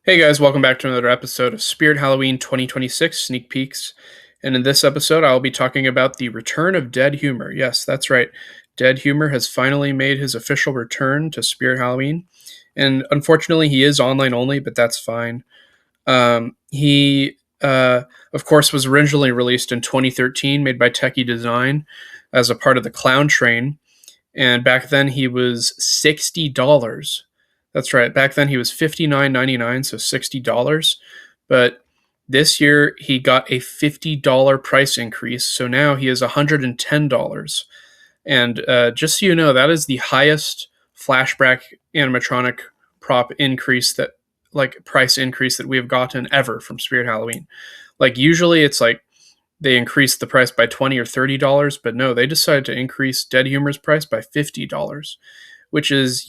Hey guys, welcome back to another episode of Spirit Halloween 2026 Sneak Peeks. And in this episode, I'll be talking about the return of Dead Humor. Yes, that's right. Dead Humor has finally made his official return to Spirit Halloween. And unfortunately, he is online only, but that's fine. He, of course, was originally released in 2013, made by Techie Design as a part of the Clown Train. And back then, he was $60. That's right. Back then he was $59.99, so $60. But this year he got a $50 price increase, so now he is $110. And just so you know, that is the highest flashback animatronic prop increase that, like, price increase that we have gotten ever from Spirit Halloween. Like, usually it's like they increased the price by $20 or $30, but no, they decided to increase Dead Humor's price by $50, which is,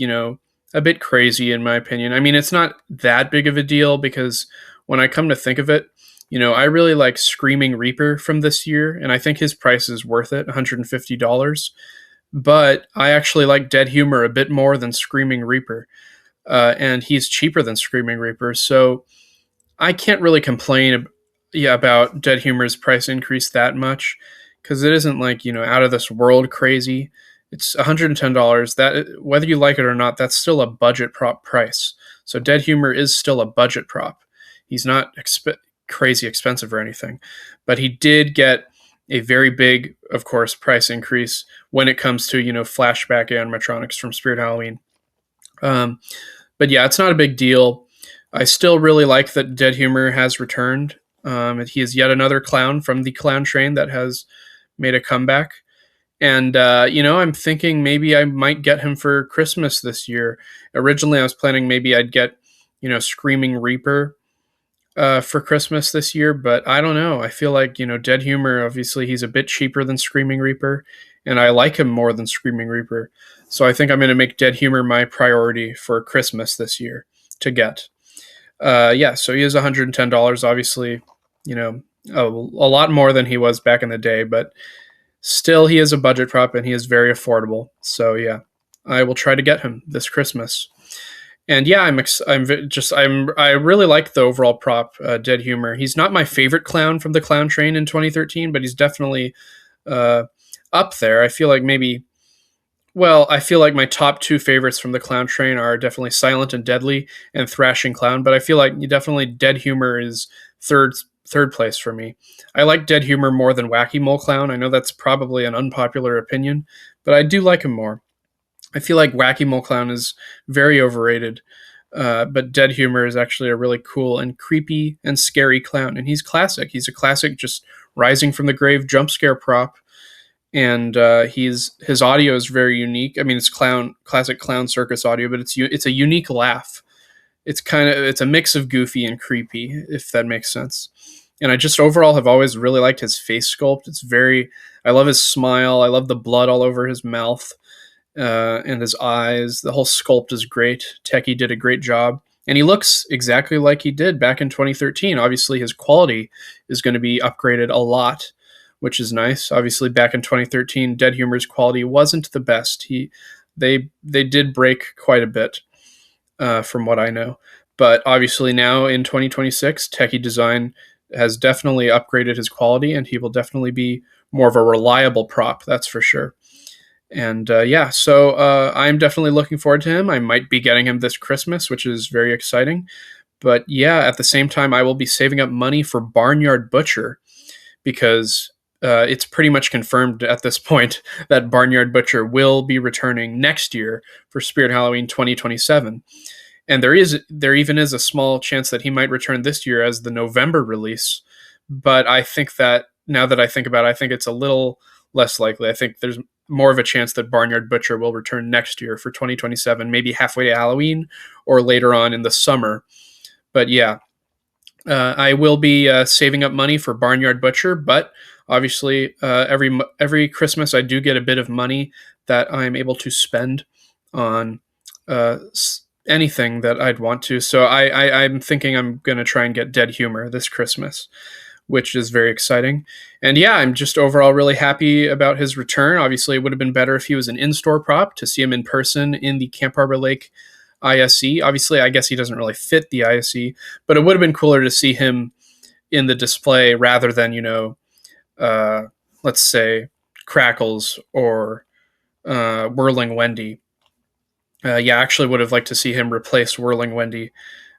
a bit crazy in my opinion. I mean, it's not that big of a deal because when I come to think of it, I really like Screaming Reaper from this year, and I think his price is worth it, $150. But I actually like Dead Humor a bit more than Screaming Reaper, and he's cheaper than Screaming Reaper, so I can't really complain about Dead Humor's price increase that much because it isn't like, out of this world crazy. It's $110. That, whether you like it or not, that's still a budget prop price. So Dead Humor is still a budget prop. He's not crazy expensive or anything, but he did get a very big, of course, price increase when it comes to, flashback animatronics from Spirit Halloween. Um, but yeah, it's not a big deal. I still really like that Dead Humor has returned. He is yet another clown from the Clown Train that has made a comeback. And, I'm thinking maybe I might get him for Christmas this year. Originally, I was planning maybe I'd get, Screaming Reaper for Christmas this year, but I don't know. I feel like, Dead Humor, obviously, he's a bit cheaper than Screaming Reaper, and I like him more than Screaming Reaper. So I think I'm going to make Dead Humor my priority for Christmas this year to get. Yeah, so he is $110, obviously, a lot more than he was back in the day, but still, he is a budget prop and he is very affordable. So yeah, I will try to get him this Christmas. And yeah, I really like the overall prop, Dead Humor. He's not my favorite clown from the Clown Train in 2013, but he's definitely uh, up there. I feel like my top two favorites from the Clown Train are definitely Silent and Deadly and Thrashing Clown, but I feel like definitely Dead Humor is third place for me. I like Dead Humor more than Wacky Mole Clown. I know that's probably an unpopular opinion, but I do like him more. I feel like Wacky Mole Clown is very overrated, but Dead Humor is actually a really cool and creepy and scary clown, and he's classic. He's a classic, just rising from the grave jump scare prop, and his audio is very unique. I mean, it's classic clown circus audio, but it's a unique laugh. It's a mix of goofy and creepy, if that makes sense. And I just overall have always really liked his face sculpt. I love his smile. I love the blood all over his mouth and his eyes. The whole sculpt is great. Techie did a great job. And he looks exactly like he did back in 2013. Obviously, his quality is going to be upgraded a lot, which is nice. Obviously, back in 2013, Dead Humor's quality wasn't the best. They did break quite a bit, from what I know. But obviously now in 2026, Techie Design has definitely upgraded his quality, and he will definitely be more of a reliable prop, that's for sure. And yeah, so I'm definitely looking forward to him. I might be getting him this Christmas, which is very exciting. But yeah, at the same time, I will be saving up money for Barnyard Butcher because it's pretty much confirmed at this point that Barnyard Butcher will be returning next year for Spirit Halloween 2027. And there even is a small chance that he might return this year as the November release. But I think that now that I think about it, I think it's a little less likely. I think there's more of a chance that Barnyard Butcher will return next year for 2027, maybe halfway to Halloween or later on in the summer. But yeah, I will be saving up money for Barnyard Butcher, but obviously every Christmas I do get a bit of money that I'm able to spend on anything that I'd want to. So I'm thinking I'm going to try and get Dead Humor this Christmas, which is very exciting. And yeah, I'm just overall really happy about his return. Obviously, it would have been better if he was an in-store prop to see him in person in the Camp Harbor Lake ISE. Obviously, I guess he doesn't really fit the ISE, but it would have been cooler to see him in the display rather than, uh, let's say, Crackles or Whirling Wendy. Yeah, I actually would have liked to see him replace Whirling Wendy.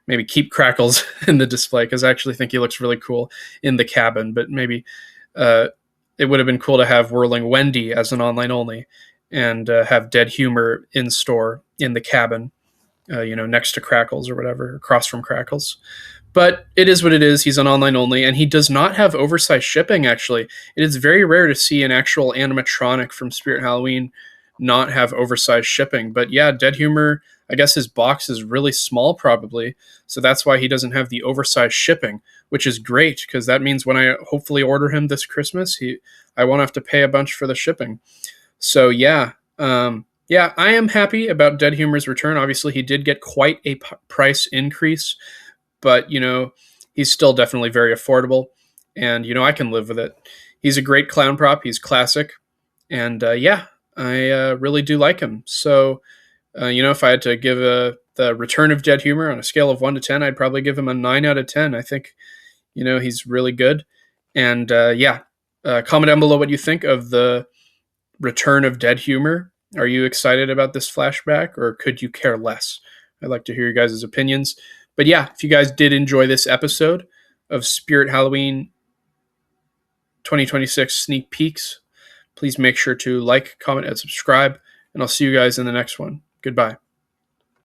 Maybe keep Crackles in the display because I actually think he looks really cool in the cabin. But maybe uh, it would have been cool to have Whirling Wendy as an online only, and have Dead Humor in store in the cabin, next to Crackles or whatever, across from Crackles. But it is what it is. He's an online only, and he does not have oversized shipping, actually. It is very rare to see an actual animatronic from Spirit Halloween not have oversized shipping. But yeah, Dead Humor, I guess his box is really small, probably. So that's why he doesn't have the oversized shipping, which is great, because that means when I hopefully order him this Christmas, I won't have to pay a bunch for the shipping. So yeah, yeah, I am happy about Dead Humor's return. Obviously, he did get quite a price increase, but he's still definitely very affordable, and I can live with it. He's a great clown prop. He's classic, and yeah, I really do like him. So if I had to give the Return of Dead Humor on a scale of 1 to 10, I'd probably give him a 9 out of 10. I think he's really good, and yeah, comment down below what you think of the Return of Dead Humor. Are you excited about this flashback, or could you care less? I'd like to hear your guys' opinions. But yeah, if you guys did enjoy this episode of Spirit Halloween 2026 Sneak Peeks, please make sure to like, comment, and subscribe. And I'll see you guys in the next one. Goodbye.